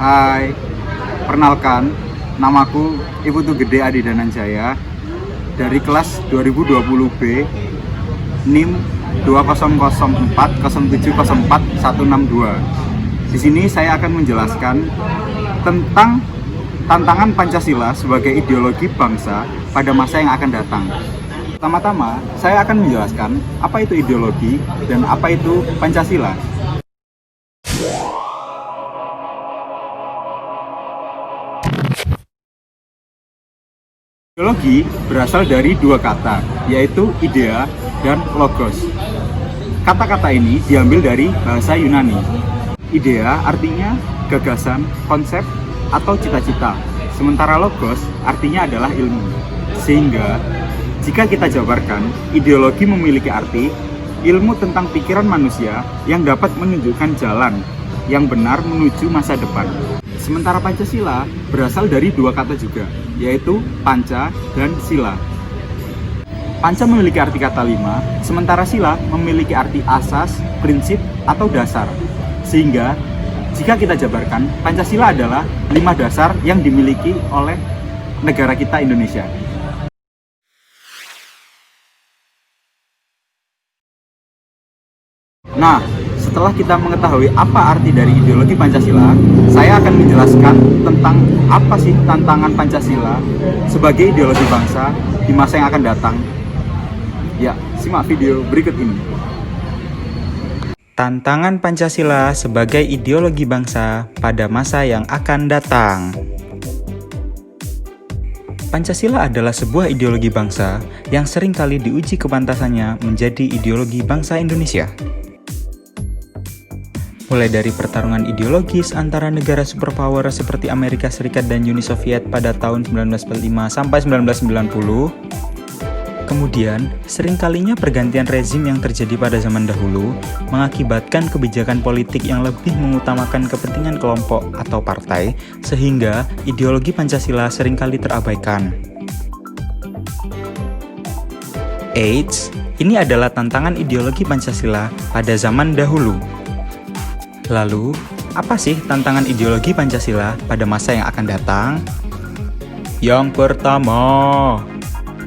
Hai, perkenalkan, namaku Iputu Gede Adi Dananjaya dari kelas 2020B NIM 200407044162. Di sini saya akan menjelaskan tentang tantangan Pancasila sebagai ideologi bangsa pada masa yang akan datang. Pertama-tama, saya akan menjelaskan apa itu ideologi dan apa itu Pancasila. Ideologi berasal dari dua kata, yaitu idea dan logos. Kata-kata ini diambil dari bahasa Yunani. Idea artinya gagasan, konsep, atau cita-cita. Sementara logos artinya adalah ilmu. Sehingga, jika kita jabarkan, ideologi memiliki arti ilmu tentang pikiran manusia yang dapat menunjukkan jalan yang benar menuju masa depan. Sementara Pancasila berasal dari dua kata juga, yaitu panca dan sila. Panca memiliki arti kata lima, sementara sila memiliki arti asas, prinsip, atau dasar. Sehingga, jika kita jabarkan, Pancasila adalah 5 dasar yang dimiliki oleh negara kita Indonesia. Nah, setelah kita mengetahui apa arti dari ideologi Pancasila, saya akan menjelaskan tentang apa sih tantangan Pancasila sebagai ideologi bangsa di masa yang akan datang. Ya, simak video berikut ini. Tantangan Pancasila sebagai ideologi bangsa pada masa yang akan datang. Pancasila adalah sebuah ideologi bangsa yang seringkali diuji kepantasannya menjadi ideologi bangsa Indonesia. Mulai dari pertarungan ideologis antara negara superpower seperti Amerika Serikat dan Uni Soviet pada tahun 1945 sampai 1990, kemudian seringkalinya pergantian rezim yang terjadi pada zaman dahulu mengakibatkan kebijakan politik yang lebih mengutamakan kepentingan kelompok atau partai, sehingga ideologi Pancasila seringkali terabaikan. Eits, ini adalah tantangan ideologi Pancasila pada zaman dahulu. Lalu, apa sih tantangan ideologi Pancasila pada masa yang akan datang? Yang pertama,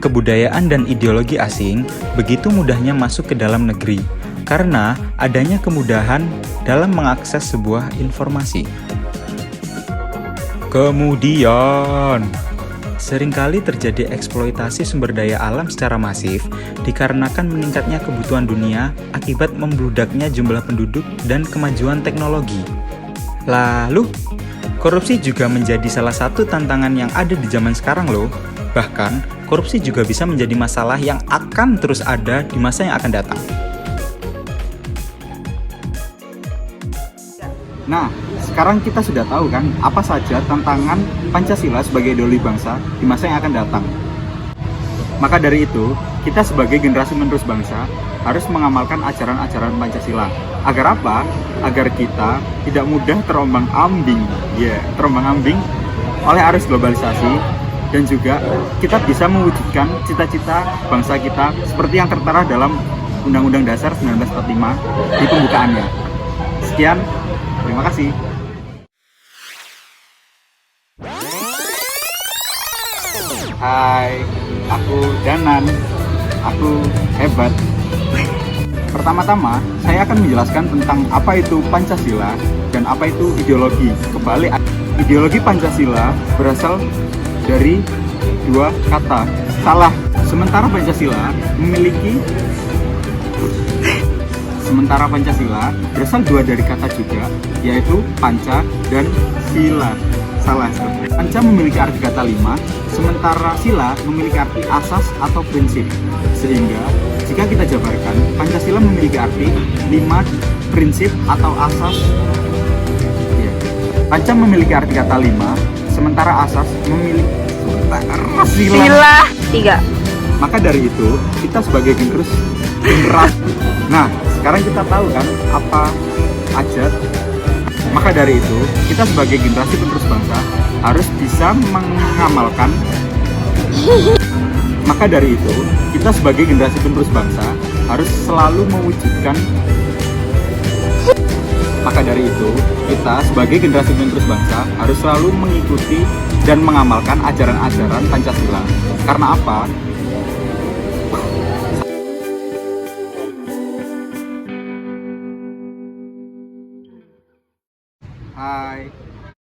kebudayaan dan ideologi asing begitu mudahnya masuk ke dalam negeri karena adanya kemudahan dalam mengakses sebuah informasi. Kemudian, seringkali terjadi eksploitasi sumber daya alam secara masif dikarenakan meningkatnya kebutuhan dunia akibat membludaknya jumlah penduduk dan kemajuan teknologi. Lalu, korupsi juga menjadi salah satu tantangan yang ada di zaman sekarang loh. Bahkan, korupsi juga bisa menjadi masalah yang akan terus ada di masa yang akan datang. Nah, sekarang kita sudah tahu kan apa saja tantangan Pancasila sebagai ideologi bangsa di masa yang akan datang. Maka dari itu, kita sebagai generasi penerus bangsa harus mengamalkan ajaran-ajaran Pancasila. Agar apa? Agar kita tidak mudah terombang-ambing oleh arus globalisasi, dan juga kita bisa mewujudkan cita-cita bangsa kita seperti yang tertera dalam Undang-Undang Dasar 1945 di pembukaannya. Sekian, terima kasih. Hai, aku Danan. Aku hebat. Pertama-tama, saya akan menjelaskan tentang apa itu Pancasila dan apa itu ideologi. Kebalik, ideologi Pancasila berasal dari dua kata, salah. Sementara Pancasila berasal dua dari kata juga, yaitu panca dan sila. Salah. Panca memiliki arti kata lima, sementara sila memiliki arti asas atau prinsip. Sehingga, jika kita jabarkan, Pancasila memiliki arti 5 prinsip atau asas. Panca memiliki arti kata 5, sementara asas memiliki sila 3. Maka dari itu, kita sebagai generasi. Nah, sekarang kita tahu kan apa aja. Maka dari itu, kita sebagai generasi penerus bangsa harus bisa mengamalkan. Maka dari itu, kita sebagai generasi penerus bangsa harus selalu mewujudkan Maka dari itu, kita sebagai generasi penerus bangsa harus selalu mengikuti dan mengamalkan ajaran-ajaran Pancasila. Karena apa?